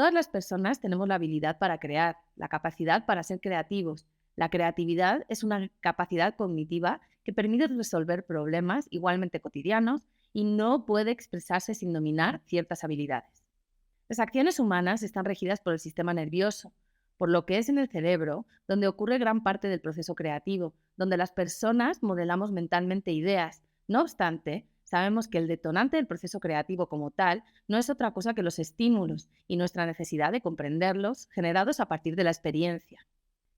Todas las personas tenemos la habilidad para crear, la capacidad para ser creativos. La creatividad es una capacidad cognitiva que permite resolver problemas igualmente cotidianos y no puede expresarse sin dominar ciertas habilidades. Las acciones humanas están regidas por el sistema nervioso, por lo que es en el cerebro donde ocurre gran parte del proceso creativo, donde las personas modelamos mentalmente ideas. No obstante, sabemos que el detonante del proceso creativo como tal no es otra cosa que los estímulos y nuestra necesidad de comprenderlos generados a partir de la experiencia.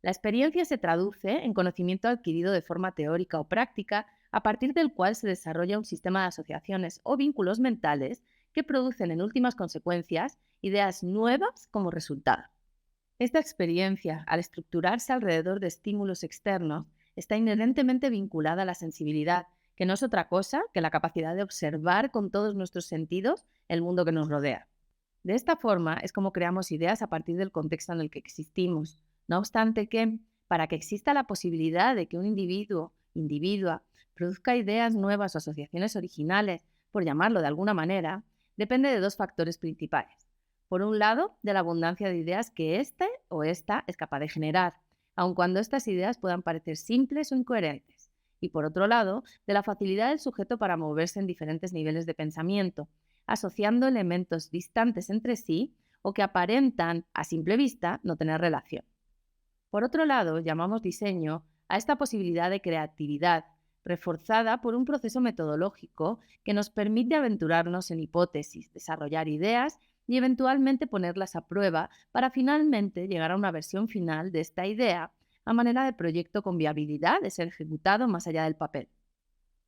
La experiencia se traduce en conocimiento adquirido de forma teórica o práctica, a partir del cual se desarrolla un sistema de asociaciones o vínculos mentales que producen en últimas consecuencias ideas nuevas como resultado. Esta experiencia, al estructurarse alrededor de estímulos externos, está inherentemente vinculada a la sensibilidad, que no es otra cosa que la capacidad de observar con todos nuestros sentidos el mundo que nos rodea. De esta forma es como creamos ideas a partir del contexto en el que existimos. No obstante que, para que exista la posibilidad de que un individua, produzca ideas nuevas o asociaciones originales, por llamarlo de alguna manera, depende de dos factores principales. Por un lado, de la abundancia de ideas que éste o ésta es capaz de generar, aun cuando estas ideas puedan parecer simples o incoherentes. Y por otro lado, de la facilidad del sujeto para moverse en diferentes niveles de pensamiento, asociando elementos distantes entre sí o que aparentan, a simple vista, no tener relación. Por otro lado, llamamos diseño a esta posibilidad de creatividad, reforzada por un proceso metodológico que nos permite aventurarnos en hipótesis, desarrollar ideas y eventualmente ponerlas a prueba para finalmente llegar a una versión final de esta idea a manera de proyecto con viabilidad de ser ejecutado más allá del papel.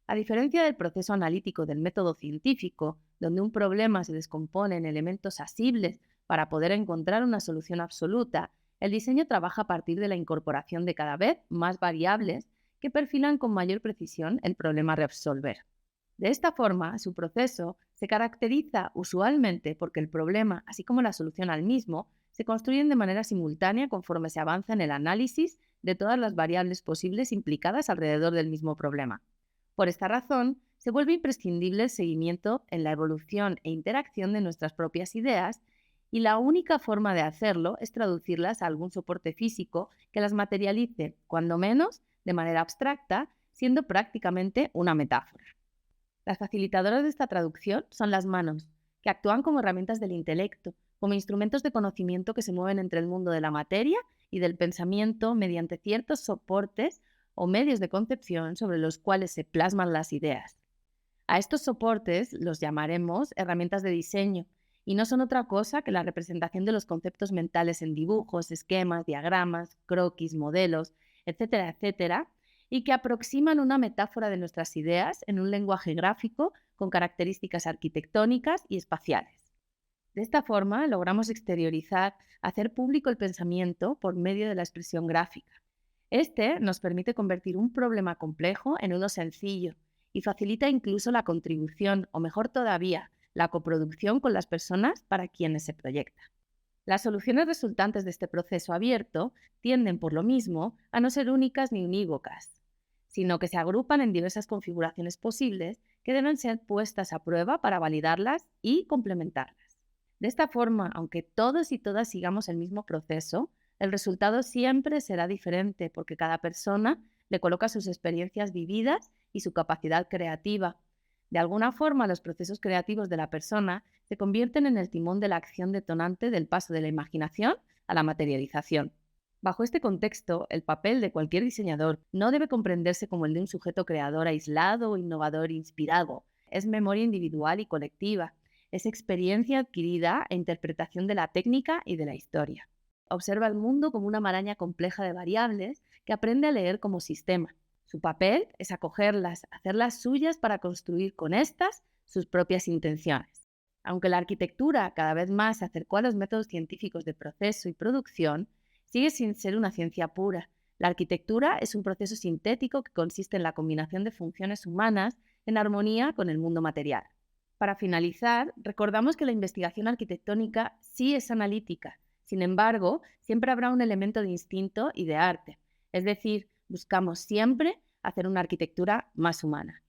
A diferencia del proceso analítico del método científico, donde un problema se descompone en elementos asibles para poder encontrar una solución absoluta, el diseño trabaja a partir de la incorporación de cada vez más variables que perfilan con mayor precisión el problema a resolver. De esta forma, su proceso se caracteriza usualmente porque el problema, así como la solución al mismo, se construyen de manera simultánea conforme se avanza en el análisis de todas las variables posibles implicadas alrededor del mismo problema. Por esta razón, se vuelve imprescindible el seguimiento en la evolución e interacción de nuestras propias ideas y la única forma de hacerlo es traducirlas a algún soporte físico que las materialice, cuando menos, de manera abstracta, siendo prácticamente una metáfora. Las facilitadoras de esta traducción son las manos, que actúan como herramientas del intelecto, como instrumentos de conocimiento que se mueven entre el mundo de la materia y del pensamiento mediante ciertos soportes o medios de concepción sobre los cuales se plasman las ideas. A estos soportes los llamaremos herramientas de diseño y no son otra cosa que la representación de los conceptos mentales en dibujos, esquemas, diagramas, croquis, modelos, etcétera, etcétera, y que aproximan una metáfora de nuestras ideas en un lenguaje gráfico con características arquitectónicas y espaciales. De esta forma logramos exteriorizar, hacer público el pensamiento por medio de la expresión gráfica. Este nos permite convertir un problema complejo en uno sencillo y facilita incluso la contribución, o mejor todavía, la coproducción con las personas para quienes se proyecta. Las soluciones resultantes de este proceso abierto tienden, por lo mismo, a no ser únicas ni unívocas, sino que se agrupan en diversas configuraciones posibles que deben ser puestas a prueba para validarlas y complementarlas. De esta forma, aunque todos y todas sigamos el mismo proceso, el resultado siempre será diferente porque cada persona le coloca sus experiencias vividas y su capacidad creativa. De alguna forma, los procesos creativos de la persona se convierten en el timón de la acción detonante del paso de la imaginación a la materialización. Bajo este contexto, el papel de cualquier diseñador no debe comprenderse como el de un sujeto creador aislado o innovador inspirado. Es memoria individual y colectiva. Es experiencia adquirida e interpretación de la técnica y de la historia. Observa el mundo como una maraña compleja de variables que aprende a leer como sistema. Su papel es acogerlas, hacerlas suyas para construir con estas sus propias intenciones. Aunque la arquitectura cada vez más se acercó a los métodos científicos de proceso y producción, sigue sin ser una ciencia pura. La arquitectura es un proceso sintético que consiste en la combinación de funciones humanas en armonía con el mundo material. Para finalizar, recordamos que la investigación arquitectónica sí es analítica. Sin embargo, siempre habrá un elemento de instinto y de arte. Es decir, buscamos siempre hacer una arquitectura más humana.